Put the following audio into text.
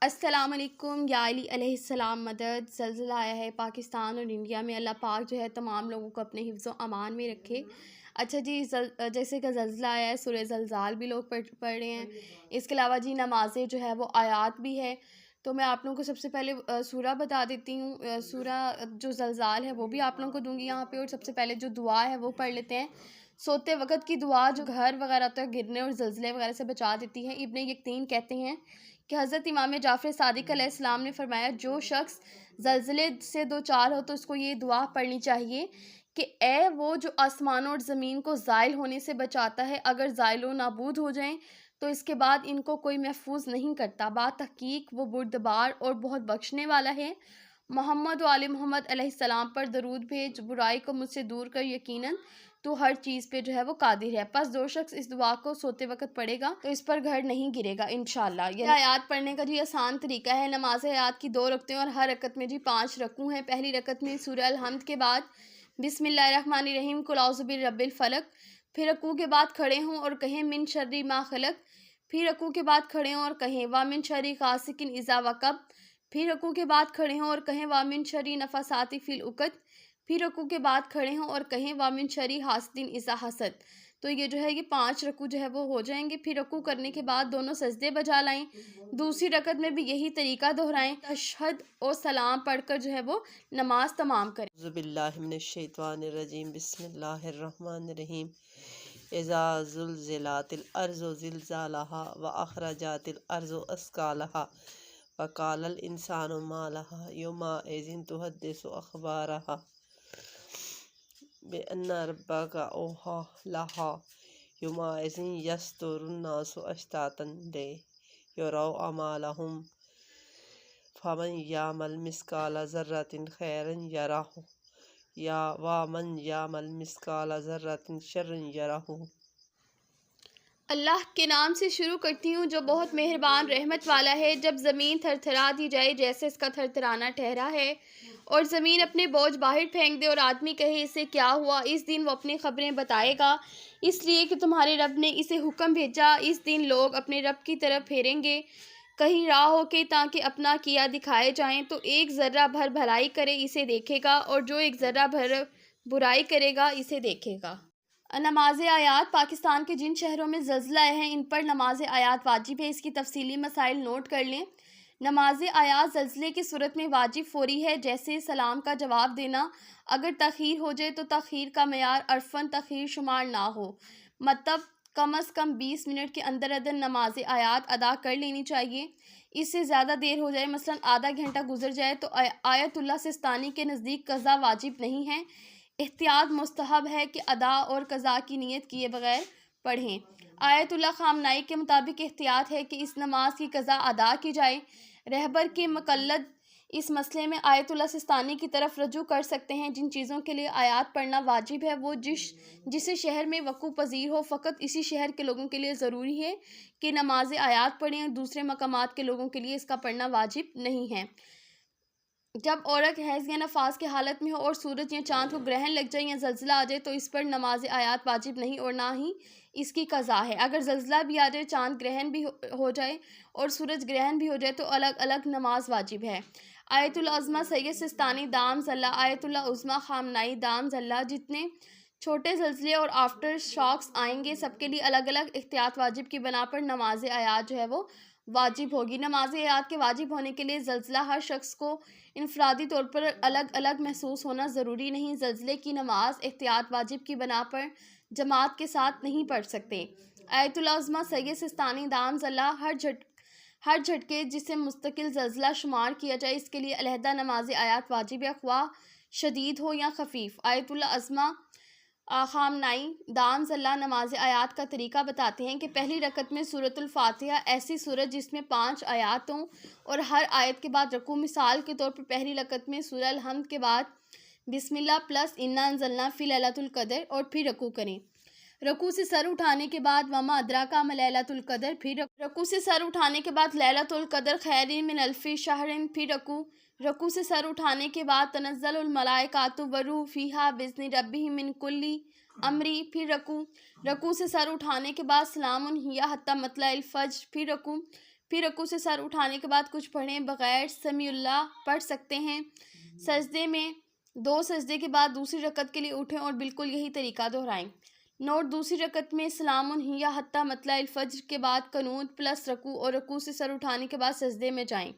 السلام علیکم. یا علی علیہ السلام مدد. زلزلہ آیا ہے پاکستان اور انڈیا میں. اللہ پاک جو ہے تمام لوگوں کو اپنے حفظ و امان میں رکھے. اچھا جی، جیسے کہ زلزلہ آیا ہے، سورہ زلزال بھی لوگ پڑھ رہے ہیں. اس کے علاوہ جی نمازیں جو ہے وہ آیات بھی ہے. تو میں آپ لوگوں کو سب سے پہلے سورہ بتا دیتی ہوں. سورہ جو زلزال ہے وہ بھی آپ لوگوں کو دوں گی یہاں پہ، اور سب سے پہلے جو دعا ہے وہ پڑھ لیتے ہیں. سوتے وقت کی دعا جو گھر وغیرہ تک گرنے اور زلزلے وغیرہ سے بچا دیتی ہے. ابن یقطین کہتے ہیں کہ حضرت امام جعفر صادق علیہ السلام نے فرمایا، جو شخص زلزلے سے دوچار ہو تو اس کو یہ دعا پڑھنی چاہیے کہ اے وہ جو آسمانوں اور زمین کو زائل ہونے سے بچاتا ہے، اگر زائل و نابود ہو جائیں تو اس کے بعد ان کو کوئی محفوظ نہیں کرتا. تحقیق وہ بردبار اور بہت بخشنے والا ہے. محمد و آل محمد علیہ السلام پر درود بھیج، برائی کو مجھ سے دور کر، یقیناً تو ہر چیز پہ جو ہے وہ قادر ہے. پس جو شخص اس دعا کو سوتے وقت پڑھے گا تو اس پر گھر نہیں گرے گا انشاءاللہ. یہ آیات پڑھنے کا جی آسان طریقہ ہے. نماز آیات کی 2 رکعتیں اور ہر رکعت میں جی 5 رکوع ہیں. پہلی رکعت میں سورہ الحمد کے بعد بسم اللہ الرحمن الرحیم قل اعوذ برب الفلق، پھر رکوع کے بعد کھڑے ہوں اور کہیں من شر ما خلق، پھر رکوع کے بعد کھڑے ہوں اور کہیں ومن شر غاسق اذا وقب، پھر رکوع کے بعد کھڑے ہوں اور کہیں ومن شر نفثات فی العقد، پھر رکوع کے بعد کھڑے ہوں اور کہیں ومن شر حاسد اذا حسد. تو یہ جو ہے یہ 5 رکوع جو ہے وہ ہو جائیں گے. پھر رکوع کرنے کے بعد دونوں سجدے بجا لائیں. دوسری رکعت میں بھی یہی طریقہ دہرائیں. تشہد اور سلام پڑھ کر جو ہے وہ نماز تمام کریں. اعوذ باللہ من الشیطان الرجیم. بسم اللہ الرحمن الرحیم. اذا زلزلات الارض زلزالها واخرجات الارض اثقالها وقال الانسان ما لها يومئذ تحدث اخبارها بأن ربك اوحى لها يومئذ يصدر الناس اشتاتا ليروا اعمالهم فمن يعمل مثقال ذرة خيرا يره ومن يعمل مثقال ذرة شرا يره. اللہ کے نام سے شروع کرتی ہوں جو بہت مہربان رحمت والا ہے. جب زمین تھر تھرا دی جائے جیسے اس کا تھر تھرانا ٹھہرا ہے، اور زمین اپنے بوجھ باہر پھینک دے اور آدمی کہے اسے کیا ہوا، اس دن وہ اپنی خبریں بتائے گا، اس لیے کہ تمہارے رب نے اسے حکم بھیجا. اس دن لوگ اپنے رب کی طرف پھیریں گے کہیں راہ ہو کے تاکہ اپنا کیا دکھائے جائیں. تو ایک ذرہ بھر بھلائی کرے اسے دیکھے گا، اور جو ایک ذرہ بھر برائی کرے گا اسے دیکھے گا. نماز آیات. پاکستان کے جن شہروں میں زلزلہ آئے ہیں ان پر نماز آیات واجب ہے. اس کی تفصیلی مسائل نوٹ کر لیں. نماز آیات زلزلے کی صورت میں واجب فوری ہے، جیسے سلام کا جواب دینا. اگر تاخیر ہو جائے تو تاخیر کا معیار عرفاً تاخیر شمار نہ ہو، مطلب کم از کم 20 منٹ کے اندر نماز آیات ادا کر لینی چاہیے. اس سے زیادہ دیر ہو جائے، مثلاً آدھا گھنٹہ گزر جائے، تو آیت اللہ سستانی کے نزدیک قضا واجب نہیں ہے. احتیاط مستحب ہے کہ ادا اور قضا کی نیت کیے بغیر پڑھیں. آیت اللہ خامنائی کے مطابق احتیاط ہے کہ اس نماز کی قضا ادا کی جائے. رہبر کے مقلد اس مسئلے میں آیت اللہ سستانی کی طرف رجوع کر سکتے ہیں. جن چیزوں کے لیے آیات پڑھنا واجب ہے وہ جسے شہر میں وقوع پذیر ہو، فقط اسی شہر کے لوگوں کے لیے ضروری ہے کہ نماز آیات پڑھیں، اور دوسرے مقامات کے لوگوں کے لیے اس کا پڑھنا واجب نہیں ہے. جب عورت حیض یا نفاس کی حالت میں ہو اور سورج یا چاند کو گرہن لگ جائے یا زلزلہ آ جائے تو اس پر نماز آیات واجب نہیں اور نہ ہی اس کی قضا ہے. اگر زلزلہ بھی آ جائے، چاند گرہن بھی ہو جائے اور سورج گرہن بھی ہو جائے تو الگ الگ نماز واجب ہے. آیت العظمہ سید سستانی دام ذلہ. آیت اللہ عظمہ خامنائی دام ذلہ. جتنے چھوٹے زلزلے اور آفٹر شاکس آئیں گے سب کے لیے الگ الگ احتیاط واجب کی بنا پر نماز آیات جو ہے وہ واجب ہوگی. نماز آیات کے واجب ہونے کے لیے زلزلہ ہر شخص کو انفرادی طور پر الگ الگ محسوس ہونا ضروری نہیں. زلزلے کی نماز احتیاط واجب کی بنا پر جماعت کے ساتھ نہیں پڑھ سکتے. آیت العظمہ سید سستانی دام ذلہ. ہر جھٹکے جسے مستقل زلزلہ شمار کیا جائے اس کے لیے علیحدہ نماز آیات واجب ہے، خواہ شدید ہو یا خفیف. آیت اللہ عظمہ خامنائی دام ذلہ نماز آیات کا طریقہ بتاتے ہیں کہ پہلی رکعت میں سورۃ الفاتحہ، ایسی سورت جس میں 5 آیات ہوں اور ہر آیت کے بعد رکوع. مثال کے طور پر پہلی رکعت میں سورہ الحمد کے بعد بسم اللہ پلس انا انزلنا فی لیلۃ القدر اور پھر رکوع کریں. رکوع سے سر اٹھانے کے بعد وما ادراک ما لیلۃ القدر، پھر رکوع سے سر اٹھانے کے بعد لیلۃ القدر خیر من الف شہر، پھر رکوع سے سر اٹھانے کے بعد تنزل الملائکۃ والروح فیہا باذن ربہم من کل امر، پھر رکوع سے سر اٹھانے کے بعد سلام ہی حتی مطلع الفجر، پھر پھر رکوع سے سر اٹھانے کے بعد کچھ پڑھیں، بغیر سمیع اللہ پڑھ سکتے ہیں۔ سجدے میں 2 سجدے کے بعد دوسری رکعت کے لیے اٹھیں اور بالکل یہی طریقہ دہرائیں۔ نوٹ: دوسری رکعت میں سلام ہی حتی مطلع الفجر کے بعد قنوت پلس رکوع اور رکوع سے سر اٹھانے کے بعد سجدے میں جائیں۔